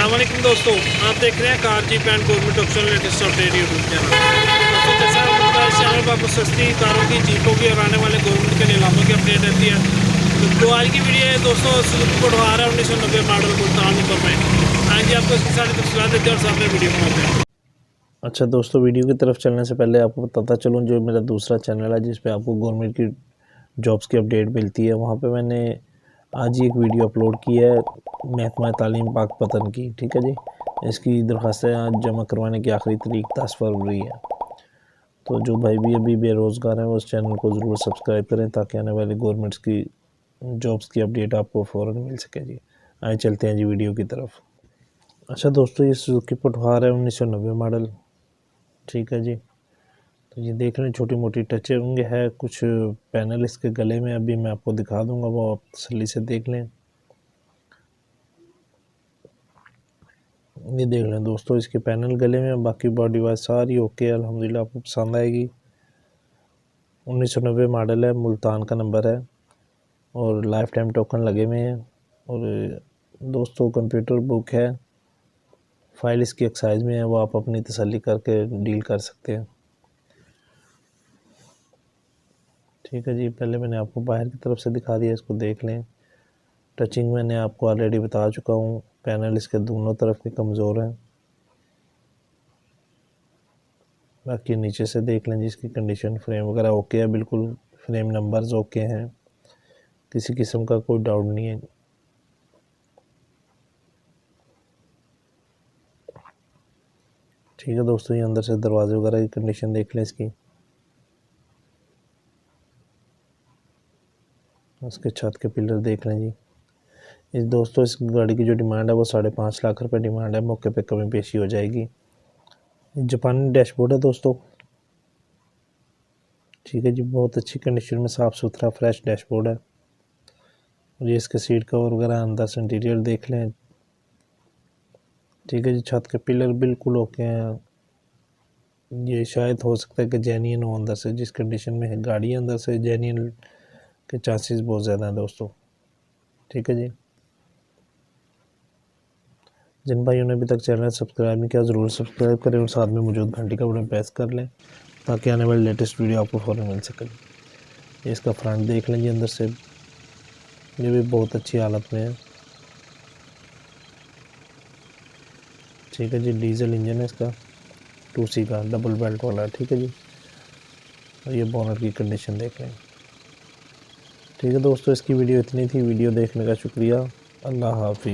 अस्सलाम वालेकुम दोस्तों, आप देख रहे हैं car jeep and government option latest update YouTube channel. दोस्तों जैसा आपको पता है, इस चैनल पर आपको सस्ती कारों की, जीपों की और आने वाले गवर्नमेंट के नीलामों की अपडेट रहती है। तो आज की वीडियो है दोस्तों सुजुकी पटवार है 1990 मॉडल मुल्तान नंबर में। आज आपको इसकी सारी तफसीलात देते हैं और सामने वीडियो बनाते हैं। अच्छा दोस्तों, वीडियो की तरफ चलने से पहले आपको बताता चलूँ, जो मेरा दूसरा चैनल है जिस पे आपको गवर्नमेंट की जॉब्स की अपडेट मिलती है, वहाँ पे मैंने आज ही एक वीडियो अपलोड की है महकमा तालीम पाक पतन की। ठीक है जी, इसकी दरख्वास्तें आज जमा करवाने की आखिरी तारीख 10 फरवरी है। तो जो भाई भी अभी बेरोज़गार हैं वो उस चैनल को ज़रूर सब्सक्राइब करें ताकि आने वाली गवर्नमेंट्स की जॉब्स की अपडेट आपको फ़ौरन मिल सके जी। आए चलते हैं जी वीडियो की तरफ। अच्छा दोस्तों, ये सुजुकी पटवार है 1990 मॉडल। ठीक है जी, तो ये देख लें, छोटी मोटी टचिंग है, कुछ पैनल इसके गले में अभी मैं आपको दिखा दूंगा, वो आप तसल्ली से देख लें। ये देख लें दोस्तों, इसके पैनल गले में, बाकी बॉडी वाइज सारी ओके, अल्हम्दुलिल्लाह आपको पसंद आएगी। 1990 मॉडल है, मुल्तान का नंबर है और लाइफ टाइम टोकन लगे हुए हैं। और दोस्तों कंप्यूटर बुक है, फाइल इसकी एक्साइज में है, वो आप अपनी तसल्ली करके डील कर सकते हैं। ठीक है जी, पहले मैंने आपको बाहर की तरफ से दिखा दिया, इसको देख लें। टचिंग मैंने आपको ऑलरेडी बता चुका हूँ, पैनल इसके दोनों तरफ के कमज़ोर हैं। बाकी नीचे से देख लें जिसकी कंडीशन, फ्रेम वगैरह ओके है, बिल्कुल फ्रेम नंबर्स ओके हैं, किसी किस्म का कोई डाउट नहीं है। ठीक है दोस्तों, ये अंदर से दरवाजे वगैरह की कंडीशन देख लें इसकी। उसके छत के पिलर देख लें जी। इस दोस्तों इस गाड़ी की जो डिमांड है वो 5.5 लाख रुपए डिमांड है, मौके पे कमी पेशी हो जाएगी। जापानी डैशबोर्ड है दोस्तों। ठीक है जी, बहुत अच्छी कंडीशन में साफ़ सुथरा फ्रेश डैशबोर्ड है। और ये इसके सीट कवर वगैरह अंदर से इंटीरियर देख लें। ठीक है जी, छत के पिलर बिल्कुल ओके हैं। ये शायद हो सकता है कि जेन्युइन हो अंदर से, जिस कंडीशन में है गाड़ी अंदर से जेन्युइन के चांसेस बहुत ज़्यादा हैं दोस्तों। ठीक है जी, जिन भाइयों ने अभी तक चैनल सब्सक्राइब नहीं किया ज़रूर सब्सक्राइब करें और साथ में मौजूद घंटी का बटन प्रेस कर लें ताकि आने वाली लेटेस्ट वीडियो आपको फ़ौरन मिल सके। इसका फ्रंट देख लें जी, अंदर से ये भी बहुत अच्छी हालत में है। ठीक है जी, डीजल इंजन है इसका, 2C का डबल बेल्ट वाला है। ठीक है जी, और ये बोनट की कंडीशन देख लें। ठीक है दोस्तों, इसकी वीडियो इतनी थी। वीडियो देखने का शुक्रिया। अल्लाह हाफिज़।